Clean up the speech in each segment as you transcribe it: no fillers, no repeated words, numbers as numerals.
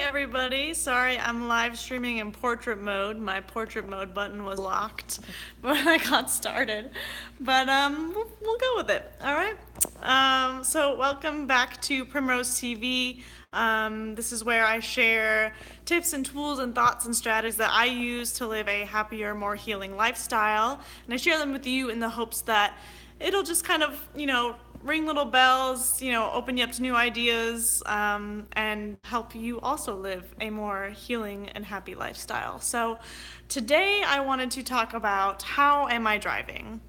everybody. Sorry, I'm live streaming in portrait mode. My portrait mode button was locked when I got started, but we'll go with it. All right. So welcome back to Primrose TV. This is where I share tips and tools and thoughts and strategies that I use to live a happier, more healing lifestyle, and I share them with you in the hopes that it'll just kind of, ring little bells, open you up to new ideas, and help you also live a more healing and happy lifestyle. So today I wanted to talk about how am I driving?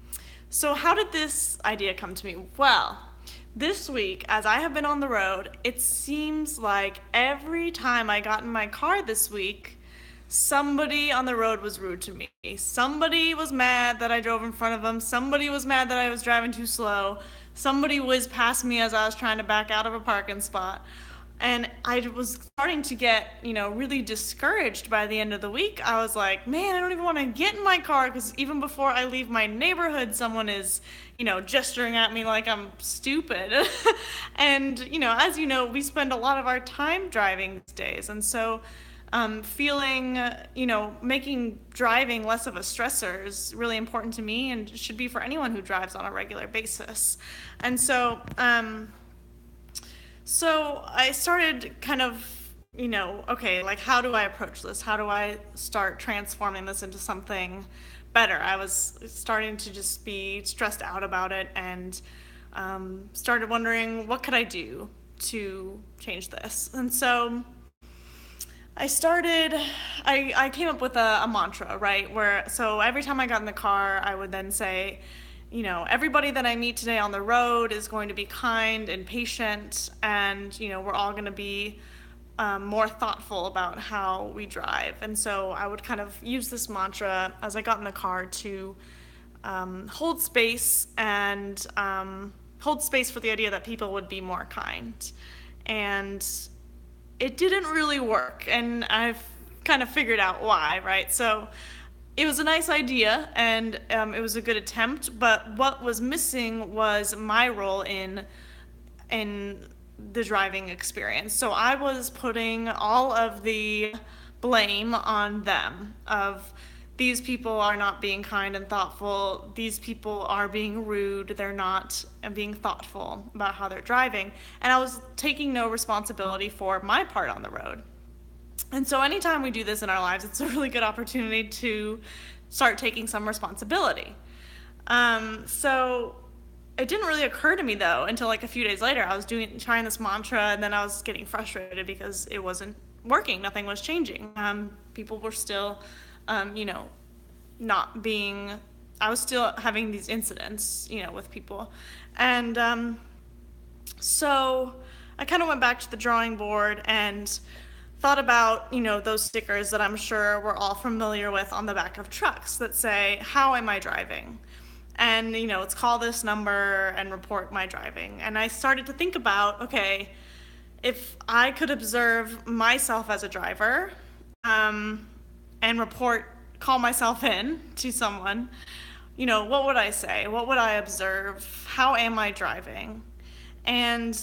So how did this idea come to me? Well, this week, as I have been on the road, it seems like every time I got in my car this week, somebody on the road was rude to me. Somebody was mad that I drove in front of them. Somebody was mad that I was driving too slow. Somebody whizzed past me as I was trying to back out of a parking spot. And I was starting to get, really discouraged by the end of the week. I was like, man, I don't even want to get in my car because even before I leave my neighborhood, someone is, gesturing at me like I'm stupid. And, as you know, we spend a lot of our time driving these days. And so feeling, making driving less of a stressor is really important to me and should be for anyone who drives on a regular basis. And so I started kind of, okay, like how do I approach this? How do I start transforming this into something better? I was starting to just be stressed out about it and started wondering what could I do to change this? And so I came up with a mantra, right? So every time I got in the car, I would then say, everybody that I meet today on the road is going to be kind and patient, and, we're all going to be more thoughtful about how we drive. And so I would kind of use this mantra as I got in the car to hold space and hold space for the idea that people would be more kind. And it didn't really work, and I've kind of figured out why, right? So it was a nice idea, and it was a good attempt, but what was missing was my role in the driving experience. So I was putting all of the blame on them of these people are not being kind and thoughtful, these people are being rude, they're not being thoughtful about how they're driving, and I was taking no responsibility for my part on the road. And so anytime we do this in our lives, it's a really good opportunity to start taking some responsibility. So it didn't really occur to me though until like a few days later. I was trying this mantra, and then I was getting frustrated because it wasn't working. Nothing was changing. People were still not being, I was still having these incidents, with people. And so I kind of went back to the drawing board and thought about, those stickers that I'm sure we're all familiar with on the back of trucks that say, how am I driving? And, let's call this number and report my driving. And I started to think about, okay, if I could observe myself as a driver, and call myself in to someone, what would I say? What would I observe? How am I driving? And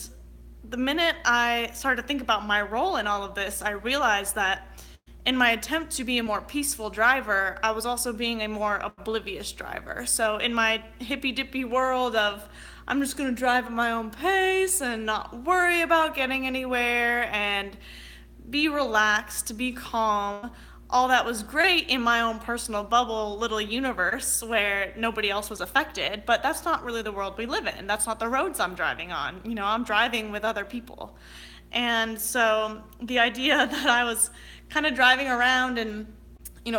the minute I started to think about my role in all of this, I realized that in my attempt to be a more peaceful driver, I was also being a more oblivious driver. So in my hippy-dippy world of I'm just going to drive at my own pace and not worry about getting anywhere and be relaxed, be calm, all that was great in my own personal bubble little universe where nobody else was affected, but that's not really the world we live in. That's not the roads I'm driving on. I'm driving with other people. And so the idea that I was kind of driving around and,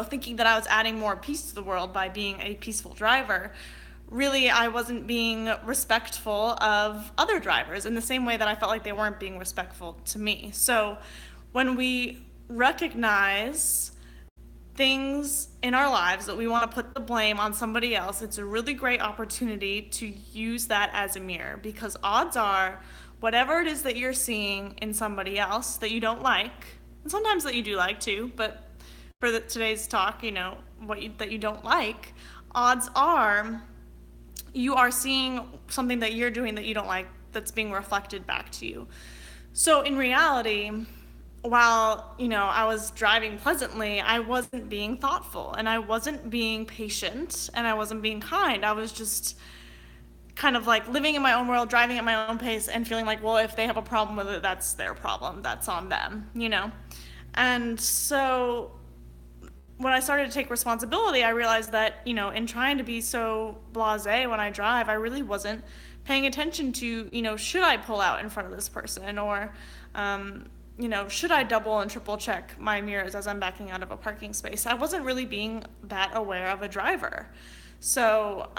thinking that I was adding more peace to the world by being a peaceful driver, really I wasn't being respectful of other drivers in the same way that I felt like they weren't being respectful to me. So when we recognize things in our lives that we want to put the blame on somebody else, it's a really great opportunity to use that as a mirror, because odds are whatever it is that you're seeing in somebody else that you don't like, and sometimes that you do like too, but for today's talk, that you don't like, odds are you are seeing something that you're doing that you don't like that's being reflected back to you. So in reality, while, I was driving pleasantly, I wasn't being thoughtful and I wasn't being patient and I wasn't being kind. I was just kind of like living in my own world, driving at my own pace, and feeling like, well, if they have a problem with it, that's their problem. That's on them. And so when I started to take responsibility, I realized that, in trying to be so blasé when I drive, I really wasn't paying attention to, should I pull out in front of this person? Or, should I double and triple check my mirrors as I'm backing out of a parking space? I wasn't really being that aware of a driver. So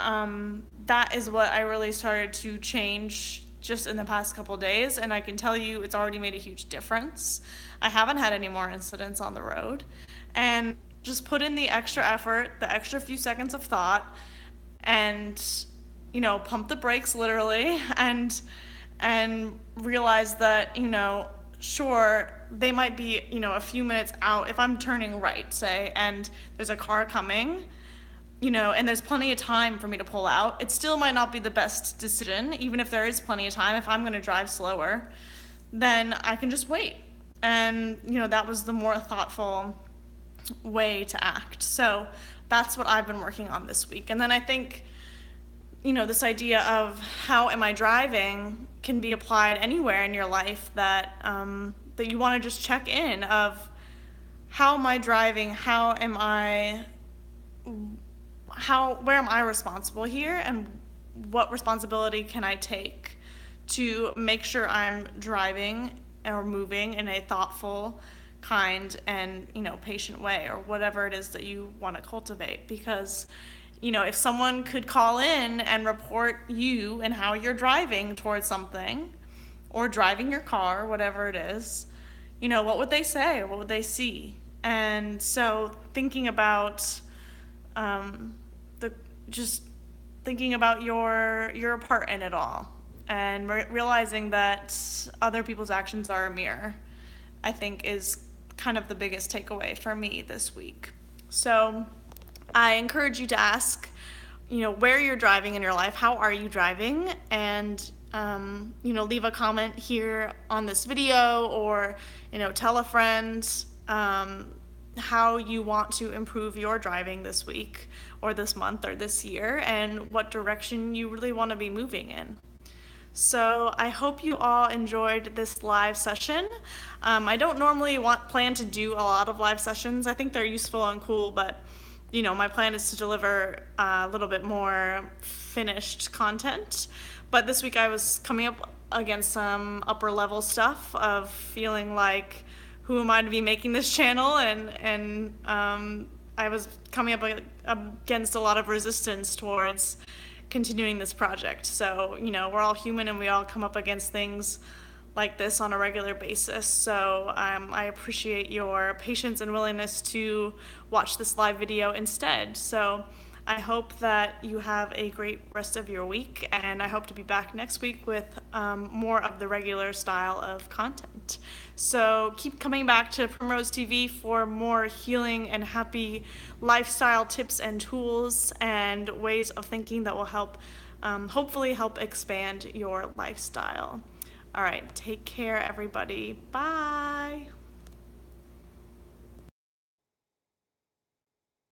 that is what I really started to change just in the past couple days, and I can tell you it's already made a huge difference. I haven't had any more incidents on the road, and just put in the extra effort, the extra few seconds of thought, and pump the brakes literally, and realize that sure, they might be a few minutes out if I'm turning right, say, and there's a car coming, and there's plenty of time for me to pull out. It still might not be the best decision, even if there is plenty of time. If I'm going to drive slower, then I can just wait. And, that was the more thoughtful way to act. So that's what I've been working on this week. And then I think, this idea of how am I driving can be applied anywhere in your life that you want to just check in of how am I driving? Where am I responsible here, and what responsibility can I take to make sure I'm driving or moving in a thoughtful, kind, and patient way, or whatever it is that you want to cultivate. Because if someone could call in and report you and how you're driving towards something, or driving your car, whatever it is, what would they say, or what would they see? And so thinking about just thinking about your part in it all, and realizing that other people's actions are a mirror, I think is kind of the biggest takeaway for me this week. So I encourage you to ask, where you're driving in your life, how are you driving, and leave a comment here on this video, or tell a friend how you want to improve your driving this week, or this month, or this year, and what direction you really want to be moving in. So I hope you all enjoyed this live session. I don't normally plan to do a lot of live sessions. I think they're useful and cool, but my plan is to deliver a little bit more finished content. But this week I was coming up against some upper level stuff of feeling like, who am I to be making this channel? And I was coming up against a lot of resistance towards continuing this project. So, we're all human and we all come up against things like this on a regular basis. So I appreciate your patience and willingness to watch this live video instead. So I hope that you have a great rest of your week, and I hope to be back next week with more of the regular style of content. So keep coming back to Primrose TV for more healing and happy lifestyle tips and tools and ways of thinking that will help, hopefully help expand your lifestyle. All right, take care, everybody. Bye.